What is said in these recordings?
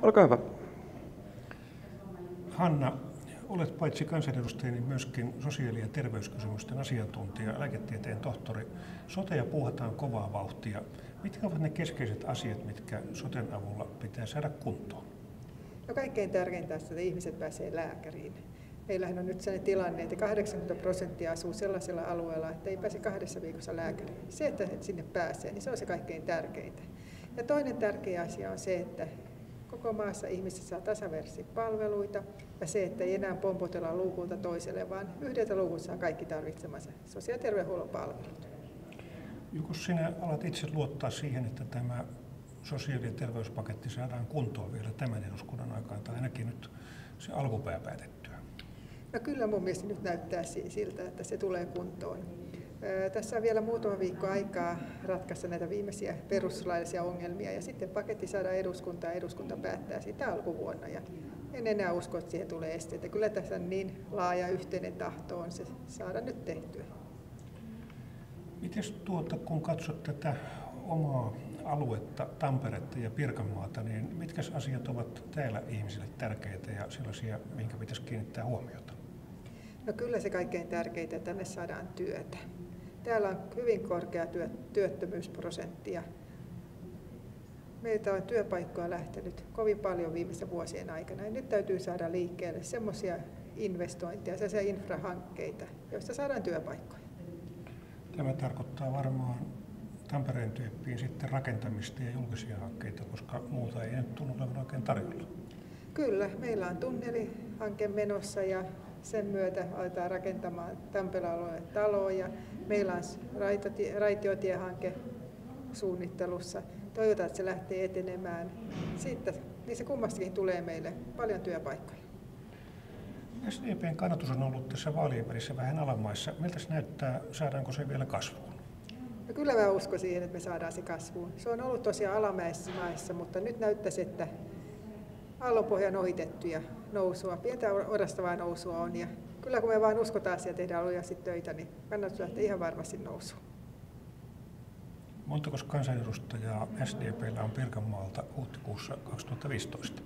Olkaa hyvä. Hanna, olet paitsi kansanedustaja, niin myöskin sosiaali- ja terveyskysymysten asiantuntija, lääketieteen tohtori. Sotea puuhataan kovaa vauhtia. Mitkä ovat ne keskeiset asiat, mitkä soten avulla pitää saada kuntoon? No kaikkein tärkeintä on, että ihmiset pääsee lääkäriin. Meillähän on nyt sellainen tilanne, että 80% asuu sellaisella alueella, että ei pääse 2 viikossa lääkäriin. Se, että sinne pääsee, niin se on se kaikkein tärkeintä. Ja toinen tärkeä asia on se, että koko maassa ihmiset saa tasavertaisia palveluita ja se, että ei enää pompotella luukulta toiselle, vaan yhdeltä luukulta saa kaikki tarvitsemansa sosiaali- ja terveydenhuollon palvelut. Joko sinä alat itse luottaa siihen, että tämä sosiaali- ja terveyspaketti saadaan kuntoon vielä tämän eduskunnan aikaan, tai ainakin nyt se alkupää päätettyä? No kyllä mun mielestä nyt näyttää siltä, että se tulee kuntoon. Tässä on vielä muutama viikko aikaa ratkaista näitä viimeisiä perustuslaillisia ongelmia ja sitten paketti saadaan eduskuntaan ja eduskunta päättää siitä alkuvuonna. Ja en enää usko, että siihen tulee esteitä. Kyllä tässä on niin laaja yhteinen tahto on se saada nyt tehtyä. Mites kun katsot tätä omaa aluetta, Tamperetta ja Pirkanmaata, niin mitkä asiat ovat täällä ihmisille tärkeitä ja sellaisia, mihinkä pitäisi kiinnittää huomiota? No kyllä se kaikkein tärkeintä, että tänne saadaan työtä. Täällä on hyvin korkea työttömyysprosentti ja meiltä on työpaikkoja lähtenyt kovin paljon viimeisten vuosien aikana. Ja nyt täytyy saada liikkeelle semmoisia investointeja, sellaisia infrahankkeita, joista saadaan työpaikkoja. Tämä tarkoittaa varmaan Tampereen tyyppiin sitten rakentamista ja julkisia hankkeita, koska muuta ei nyt tunnu olevan oikein tarjolla. Kyllä, meillä on tunnelihanke menossa ja sen myötä aletaan rakentamaan Tampereen alueelle taloja. Meillä on raitiotiehanke suunnittelussa. Toivotaan, että se lähtee etenemään. Siitä, niin se kummastakin tulee meille paljon työpaikkoja. SDP:n kannatus on ollut tässä vaalien välissä vähän alamaissa. Miltä se näyttää? Saadaanko se vielä kasvuun? No kyllä mä uskon siihen, että me saadaan se kasvuun. Se on ollut tosiaan alamäessä, mutta nyt näyttäisi, että aallonpohjan ohitettu ja nousua, pientä orastavaa nousua on. Ja kyllä kun me vaan uskotaan ja tehdään lujasti töitä, niin kannattaa lähteä ihan varmasti nousuun. Montako kansanedustajaa SDP:llä on Pirkanmaalta huhtikuussa 2015?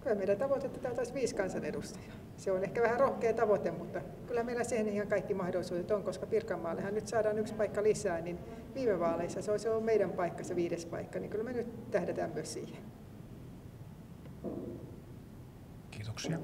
Kyllä meidän tavoitetta olisi 5 kansanedustajaa. Se on ehkä vähän rohkea tavoite, mutta kyllä meillä siihen ihan kaikki mahdollisuudet on, koska Pirkanmaallehan nyt saadaan 1 paikka lisää, niin viime vaaleissa se olisi ollut meidän paikka, se 5. paikka, niin kyllä me nyt tähdätään myös siihen. Kiitoksia.